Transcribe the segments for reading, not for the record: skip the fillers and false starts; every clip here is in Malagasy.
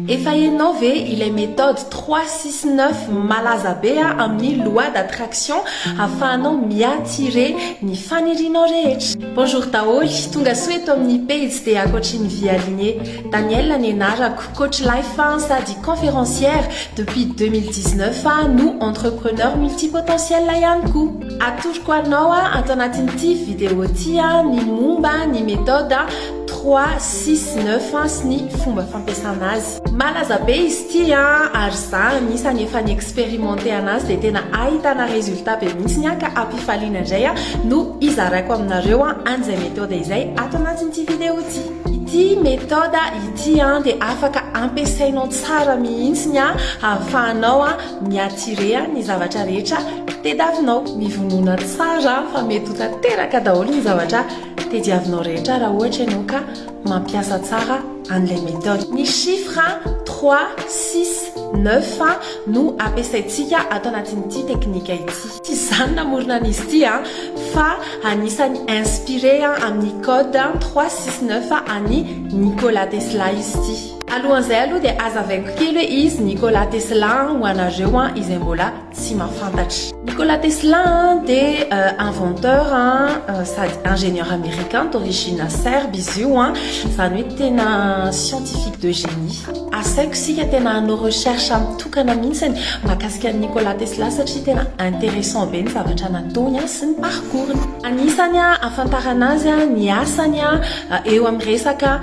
Efa hainao ve ilay méthode 369 malaza be amin'ny loi d'attraction ahafahanao miattirer ny fanirianao rehetra. Bonjour daholy, tonga soa eto amin'ny page dia ankoatrin'ny vie alignée. Danielle ny anarako, coach life sady conférencière depuis 2019, nous entrepreneurs multipotentiels ihany koa. Atoroko anao ato anatin'ity vidéo ty ny momba ny méthode 369 sy ny fomba fampiasana azy. Malaza be izy ty ary za anisany efa ny expérimenté anazy dia tena ahitana résultat be mihitsy ny ka ampifaliana indray no izarako aminareo an'izay méthode izay ato anatin'ity vidéo ty. Ity méthode ity dia afaka ampiasainao tsara mihitsy ahafahanao miattirer ny zavatra rehetra tediavinao, mivonona tsara fa mety ho tanteraka daholo ny zavatra tediavinao rehetra raha ohatra ianao ka mampiasa tsara an'ilay méthode. Ny chiffre 3, 6, 9 no ampiasaintsika ato anatin'ity teknika ity. Tsy izany namorona an'izy ity fa anisany inspiré amin'ny code 369 any Nikola Tesla izy ity. Alohan'izay aloha dia azavaiko kely hoe izy Nikola Tesla ho anareo izay mbola tsy mahafantatra. Nikola Tesla dia inventeur sady ingénieur américain d'origine serbe izy io zany hoe tena scientifique de génie. Asaiko sika tena hanao recherche mitokana mihitsy mahakasika Nikola Tesla satria tena intéressant be ny zavatra nataony sy ny parcours. Anisany ahafantarana azy ny asany eo amin'ny resaka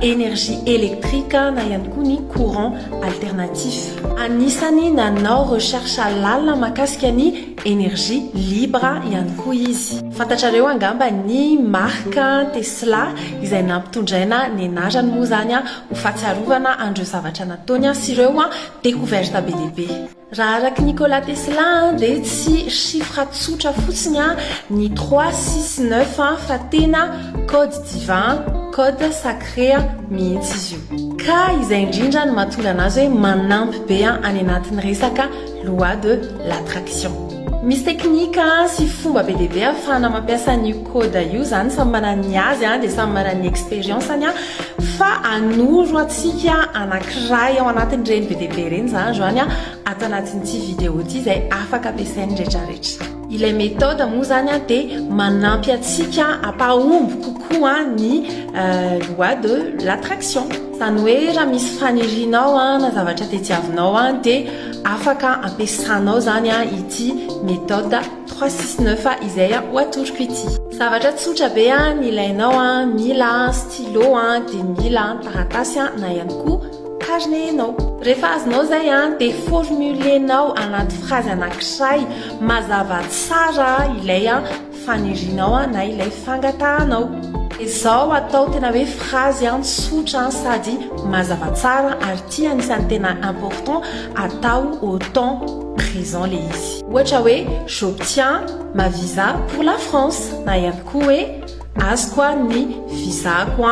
énergie électrique na ihany koa ny courant alternatif. Anisany nanao recherche lalina mahakasika ny énergie libre ihany koa izy. Fantatrareo angamba ny marque Tesla izay nampitondraina ny anarany moa zany ho fahatsiarovana andreo zavatra nataony sy ireo découverte be dia be. Raha araka Nikola Tesla dia tsy chiffre tsotra fotsiny ny 369 fa tena code divin, code sacré mihitsy izy io. Ka izay indrindra no mahatonga anazy hoe manampy be any anatin'ny resaka loi de l'attraction. Misy teknika sy fomba be dia be ahafahana mampiasa ny code io zany samy manana ny azy dia samy manana ny expérience-any fa anoro atsika anankiray ao anatin'ireny be dia be ireny zany zany ato anatin'ity vidéo ty izay afaka ampiasain'ny rehetrarehetra. Ilay méthode moa zany dia manampy atsika ampahomby kokoa ny loi de l'attraction. Zany hoe raha misy fanirianao na zavatra tetiavinao dia afaka ampiasanao zany ity méthode 369 izay ho atoroko ity. Zavatra tsotra be ny ilainao mila stylo dia mila taratasy na ihany koa carnet enao. Rehefa azonao zay dia formulenao anaty phrase anankiray mazava tsara ilay fanirianao na ilay fangatahanao. Izao atao tena hoe phrase tsotra sady mazava tsara ary ty anisany tena important atao au temps présent le izy. Ohatra hoe j'obtiens ma visa pour la France na ihany koa hoe azoko ny visako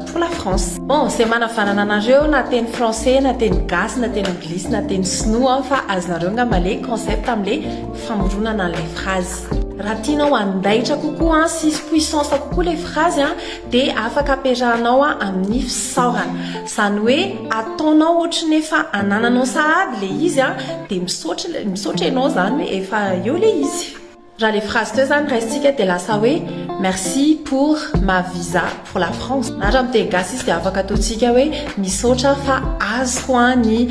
pour la France. Bon, c'est manavanana anareo na teny français na teny gasy na teny anglisy na teny sinoa fa azonareo ngamba le concept amin'le famoronana an'ilay phrase. Raha tianao andaitra kokoa sy puissance kokoa le phrase dia afaka ampiarahanao amin'ny fisaorana. Zany hoe ataonao ohatrany efa anananao sahady le izy dia misaotra ianao zany hoe efa eo le izy. Raha le phrase teo zany raisitsika dia lasa hoe merci pour ma visa pour la France. Na raha miteny gasy izy dia afaka ataontsika hoe misaotra fa azoko ny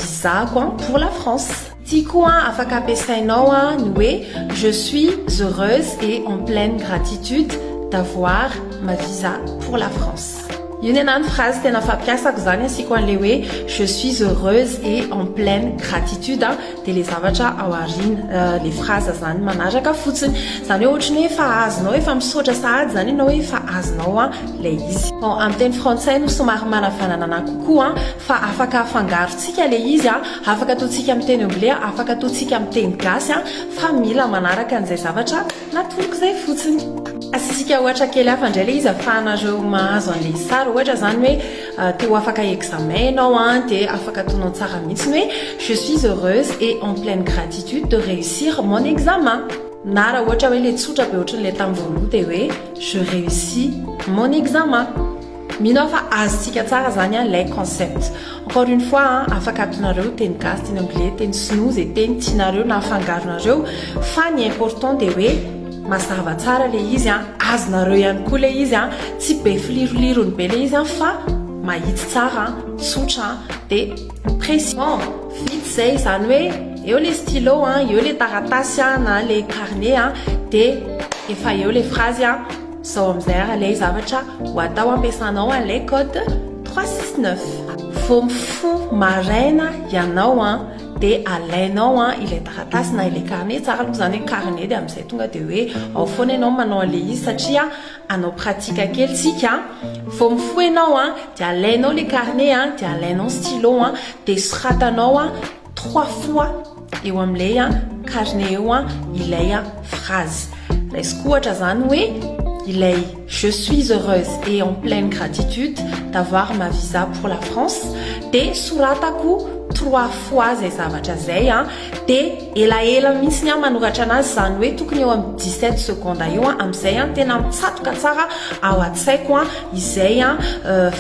visako pour la France. Ty koa afaka ampiasainao ny hoe je suis heureuse et en pleine gratitude d'avoir ma visa pour la France. Io nenany phrase tena fampiasako zany asiko an'le hoe je suis heureuse et en pleine gratitude dia le zavatra ao aoriana le phrase zany manaraka fotsiny. Zany hoe ohatrany hoe efa azonao efa misaotra sahady zany ianao hoe efa azonao le izy. Bon, amin'ny teny frantsay no somary manavanana kokoa fa afaka afangarontsika le izy afaka ataontsika amin'ny teny anglais, afaka ataontsika amin'ny teny gasy fa mila manaraka an'izay zavatra natoroko zay fotsiny. Asisika ohatra kely hafa indray le izy ahafahanareo mahazo an'le sary. Ohatra zany hoe teo afaka examen ianao dia afaka ataonao tsara mihitsy hoe je suis heureuse et en pleine gratitude de réussir mon examen. Na raha ohatra hoe le tsotra be ohatran'le tamin'ny voaloha dia hoe je réussis mon examen. mino fa azontsika tsara zany lay concept. Encore une fois afaka atonareo teny gasy teny anglais teny sinoa zay teny tianareo na afangaronareo fa ny important de hoe mazava tsara le izy azonareo ihany koa le izy tsy be filirolirony be le izy fa mahitsy tsara tsotra de précis. Vite zay zany hoe eo le stylo eo le taratasy na le carnet de efa eo le phrase zao amizay le zavatra ho atao ampiasanao le code 369. Vao mifoha maraina ianao de alainao ilay taratasy na ilay carnet tsara aloha zany hoe carnet de amizay tonga de hoe ao foana ianao manao le izy satria anao pratika kely tsika. Vao mifoha ianao de alainao le carnet de alainao stylo de soratanao 3 fois eo amilay carnet eo ilay phrase. Raisiko ohatra zany hoe ilay je suis heureuse et en pleine gratitude d'avoir ma visa pour la France de soratako 3 fois zay zavatra zay de elaela mihitsy manoratra anazy zany hoe tokony eo amin'ny 17 secondes eo amizay tena mitsatoka tsara ao an-tsaiko izay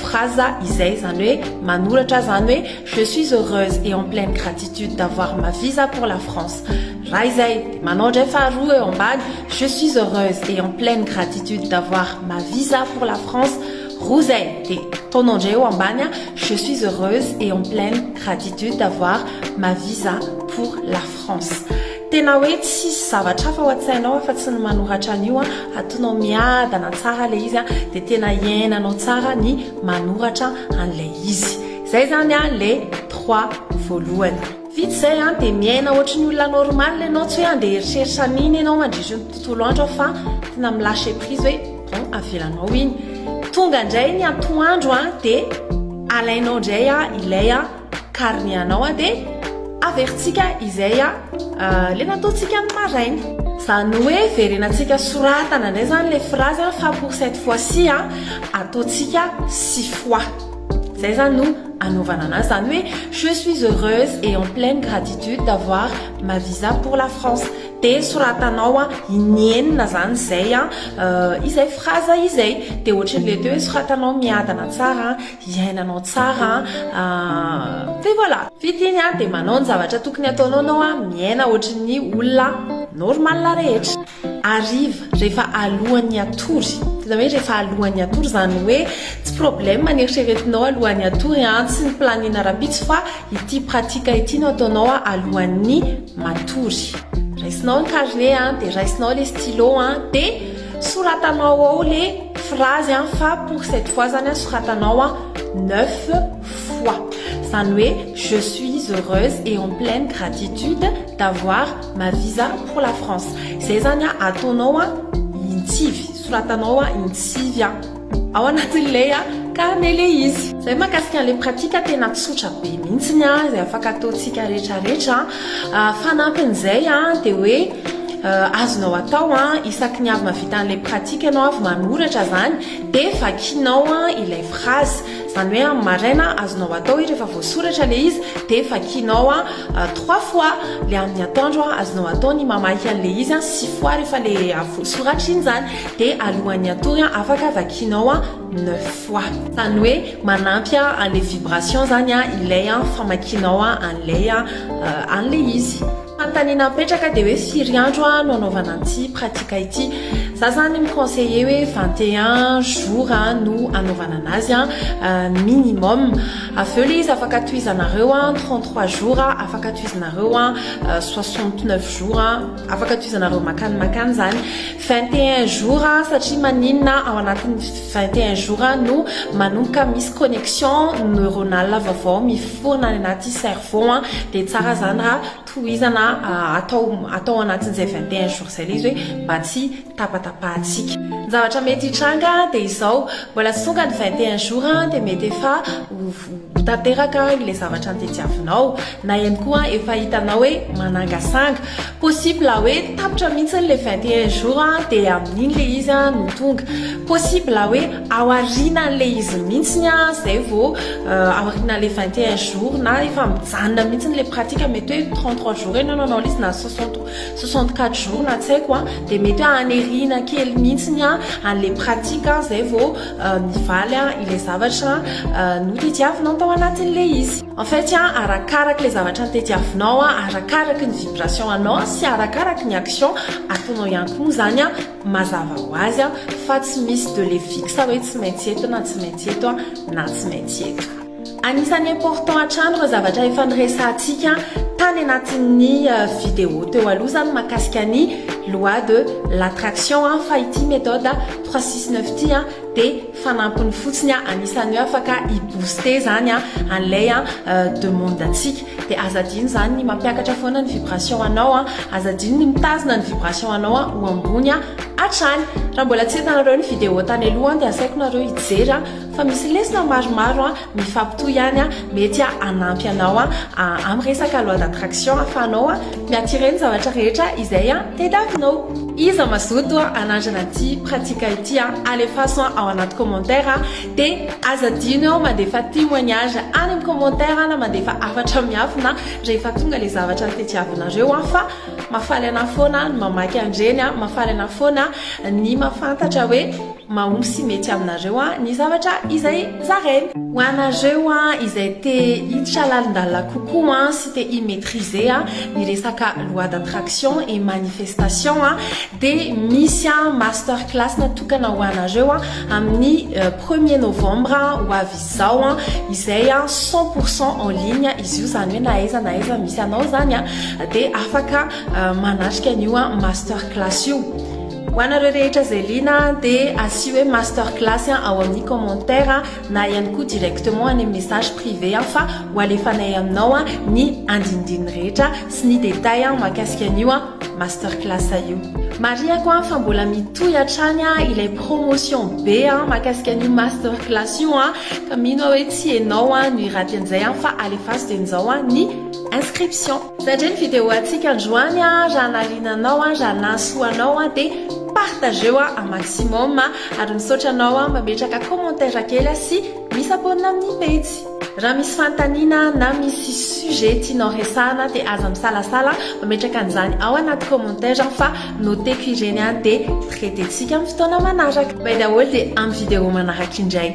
phrase izay zany hoe manoratra zany hoe je suis heureuse et en pleine gratitude d'avoir ma visa pour la France. Raha izay manao ndray faharoa eo ambany je suis heureuse et en pleine gratitude d'avoir ma visa pour la France. Rouzay de ton eo ambany je suis heureuse et en pleine gratitude d'avoir ma visa pour la France. Tena hoe tsy zavatra hafa ao an-tsainao fa tsy ny manoratra an'io atonao miadana tsara le izy de tena iainanao tsara ny manoratra an'ilay izy. Zay zany le 3 voalohany. Vite zay de miaina ohatry ny olona normal ianao tsy hoe andeha eritreritra n'iny ianao mandritra ny tontolo andro fa tena milâcher prise hoe bon avelanao iny. Tonga ndray ny atoandro de alainao ndray ilay carnet anao de averitsika izay le nataontsika ny maraina. Zany hoe verenantsika soratana ndray zany le phrase fa pour cette fois-ci ataontsika 6 fois. Zay zany no anaovana anazy zany hoe je suis heureuse et en pleine gratitude d'avoir ma visa pour la France. De soratanao inenina zany zay izay phrase izay de ohatrin'le teo hoe soratanao miadana tsara iainanao tsara de voilà. Vita iny de manao ny zavatra tokony ataonao anao miaina ohatrin'ny olona normal rehetra. Arrive rehefa alohan'ny atory. Tena hoe rehefa alohan'ny atory zany hoe tsy problème maneritreretinao alohan'ny atory tsy ny planina rabitsy fa ity pratika ity no ataonao alohan'ny matory. Raisinao ny carnet de raisinao le stylo de soratanao ao le phrase fa pour cette fois zany soratanao 9 fois. Zany hoe je suis heureuse et en pleine gratitude d'avoir ma visa pour la France. Zay zany ataonao intsivy soratanao intsivy ao anatin'ilay carnet le izy. Zay mahakasika an'le pratika tena tsotra be mihitsiny zay afaka ataontsika rehetrarehetra. Fanampin'izay de hoe azonao atao isaky ny avy mavita an'le pratika ianao avy manoratra zany de vakinao ilay phrase. Zany hoe maraina azonao atao rehefa voasoratra le izy de vakinao 3 fois. Le amin'ny atoandro azonao atao ny mamaky an'le izy 6 fois rehefa le voasoratra iny zany de alohan'ny atory afaka vakinao 9 fois. Zany hoe manampy an'le vibration zany ilay famakinao an'le izy. Tanina petraka de hoe 5 andro no anaovana an'ity pratika ity. Za zany miconseiller hoe 21 jours no anaovana anazy minimum. Aveo le izy afaka tohizanareo 33 jours, afaka tohizanareo 69 jours, afaka tohizanareo makany zany 21 jours satria maninona ao anatin'ny 21 jours no manomboka misy connexion neuronale vaovao miforona any anaty cerveau de tsara zany raha tohizana atao anatin'izay 21 jours zay le izy hoe mba tsy tapatapahantsika. Zavatra mety hitranga de izao mbola tsy tonga ny 21 jours de mety efa tanteraka le zavatra antetiavinao na ihany koa efa hitanao hoe manangasanga. Possible hoe tapitra mihitsy le 21 jours de amin'iny le izy no tonga. Possible hoe aoriana le izy mihitsy zay vao aoriana le 21 jours na efa mijanona mihitsy le pratika mety hoe 63 jours eny anao izy na 64 jours na tsy haiko dia mety hoe anerina kely mihitsiny an'le pratika zay vao mivaly ilay zavatra notetiavinao tao anatin'le izy. En fait arakaraky le zavatra notetiavinao arakaraky ny vibration anao sy arakaraky ny action ataonao ihany koa zany mazava ho azy fa tsy misy de le fixe hoe tsy maintsy eto na tsy maintsy eto na tsy maintsy eto. Anisan'ny important hatrany ireo zavatra efa niresantsika tany anatin'ny vidéo teo aloha zany mahakasika ny loi de l'attraction fa ity méthode 369 ty dia fanampiny fotsiny anisan'ny hoe afaka ibooster zany an'ilay demande antsika dia azadino zany ny mampiakatra foana ny vibration anao azadino ny mitazona ny vibration anao ho ambony hatrany. Raha mbola tsy hitanareo ny vidéo tany aloha dia asaiko nareo hijery fa misy lesona maromaro mifampitohy ihany mety anampy anao amin'ny resaka loi d'attraction ahafahanao miattirer ny zavatra rehetra izay tediavinao. Iza mazoto anandrana ty pratika ity alefaso ao anaty commentaire dia azadino mandefa témoignage any amin'ny commentaire na mandefa afatra miafina rehefa tonga le zavatra tetiavinareo fa mafaly ana foana ny mamaky andreny mafaly ana foana ny mafantatra hoe mahomby sy mety aminareo ny zavatra izay zarainy. Ho anareo izay te hiditra lalindalina kokoa sy te imaîtriser ny resaka loi d'attraction et manifestation dia misy masterclass natokana ho anareo amin'ny 1er novembre ho avy izao izay 100% en ligne izy io zany hoe na aiza misy anao zany dia afaka manatrika an'io masterclass io. Ho anareo rehetra zay lina dia asio hoe masterclass ao amin'ny commentaire na ihany koa directement any message privé fa ho alefanay aminao ny andinindiny rehetra sy ny détail mahakasika an'io masterclass io. Mariako fa mbola mitohy hatrany ilay promotion be mahakasika an'io masterclass io ka mino hoe tsy enao ny raty an'izay fa alefaso dia nizao ny inscription. Satria ny vidéo atsika androany raha nalinanao raha nasoanao dia partageo un maximum ary misaotra anao mametraka commentaire kely sy misabonina amin'ny page. Raha misy fantaniana na misy sujet tianao resahana dia aza misalasala mametraka an'izany ao anaty commentaire fa noteko ireny dia traitentsika amin'ny fotoana manaraka. Bay daholo dia amin'ny vidéo manaraka indray.